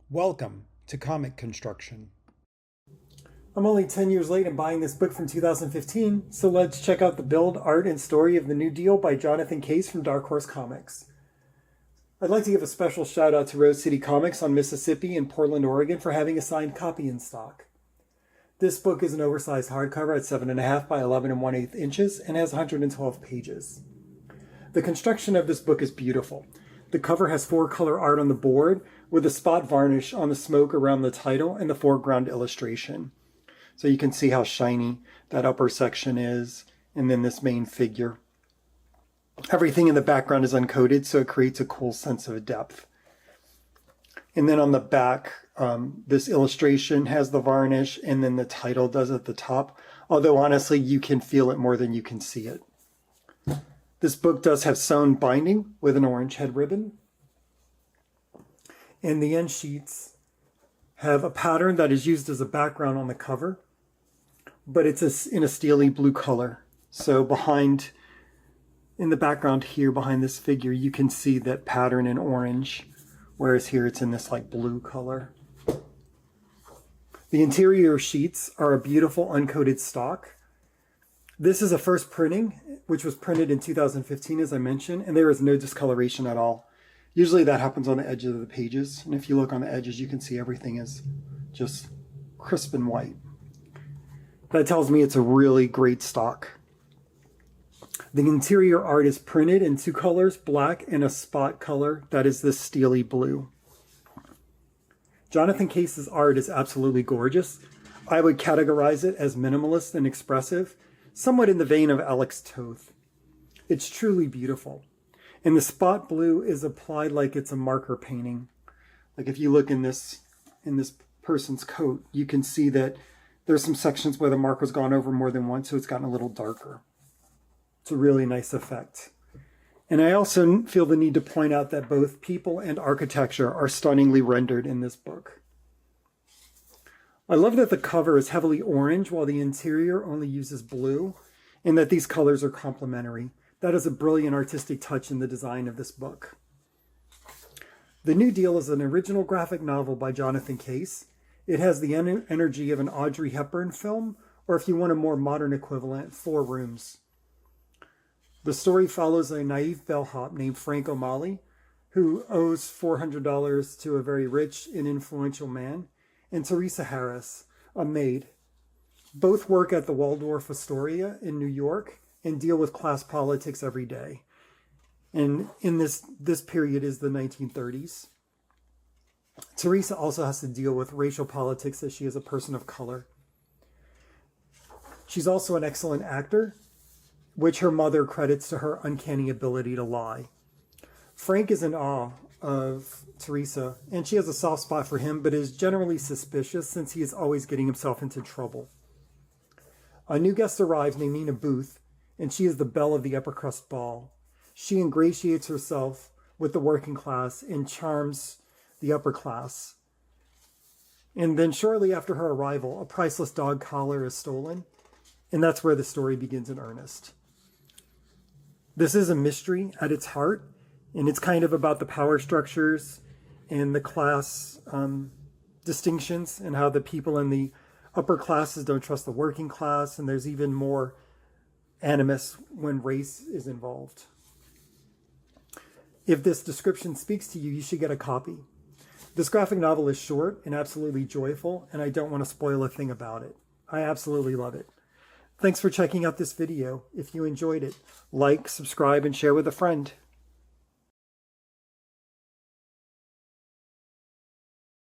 Welcome to Comic Construction. I'm only 10 years late in buying this book from 2015, so let's check out the build, art, and story of The New Deal by Jonathan Case from Dark Horse Comics. I'd like to give a special shout out to Rose City Comics on Mississippi and Portland, Oregon for having a signed copy in stock. This book is an oversized hardcover at 7.5 by 11 1/8 inches and has 112 pages. The construction of this book is beautiful. The cover has 4-color art on the board with a spot varnish on the smoke around the title and the foreground illustration. So you can see how shiny that upper section is, and then this main figure. Everything in the background is uncoated, so it creates a cool sense of depth. And then on the back, this illustration has the varnish, and then the title does at the top, although honestly you can feel it more than you can see it. This book does have sewn binding with an orange head ribbon. And the end sheets have a pattern that is used as a background on the cover, but it's in a steely blue color. So in the background here, behind this figure, you can see that pattern in orange, whereas here it's in this like blue color. The interior sheets are a beautiful uncoated stock. This is a first printing, which was printed in 2015, as I mentioned, and there is no discoloration at all. Usually that happens on the edges of the pages, and if you look on the edges, you can see everything is just crisp and white. That tells me it's a really great stock. The interior art is printed in 2 colors, black and a spot color that is this steely blue. Jonathan Case's art is absolutely gorgeous. I would categorize it as minimalist and expressive, somewhat in the vein of Alex Toth. It's truly beautiful. And the spot blue is applied like it's a marker painting. Like if you look in this person's coat, you can see that there's some sections where the marker's gone over more than once, so it's gotten a little darker. It's a really nice effect. And I also feel the need to point out that both people and architecture are stunningly rendered in this book. I love that the cover is heavily orange while the interior only uses blue, and that these colors are complementary. That is a brilliant artistic touch in the design of this book. The New Deal is an original graphic novel by Jonathan Case. It has the energy of an Audrey Hepburn film, or if you want a more modern equivalent, 4 Rooms. The story follows a naive bellhop named Frank O'Malley, who owes $400 to a very rich and influential man, and Teresa Harris, a maid. Both work at the Waldorf Astoria in New York and deal with class politics every day. And in this period is the 1930s. Teresa also has to deal with racial politics as she is a person of color. She's also an excellent actor, which her mother credits to her uncanny ability to lie. Frank is in awe of Teresa, and she has a soft spot for him, but is generally suspicious since he is always getting himself into trouble. A new guest arrives named Nina Booth, and she is the belle of the upper crust ball. She ingratiates herself with the working class and charms the upper class. And then shortly after her arrival, a priceless dog collar is stolen, and that's where the story begins in earnest. This is a mystery at its heart, and it's kind of about the power structures and the class distinctions and how the people in the upper classes don't trust the working class, and there's even more animus when race is involved. If this description speaks to you, you should get a copy. This graphic novel is short and absolutely joyful, and I don't want to spoil a thing about it. I absolutely love it. Thanks for checking out this video. If you enjoyed it, like, subscribe, and share with a friend.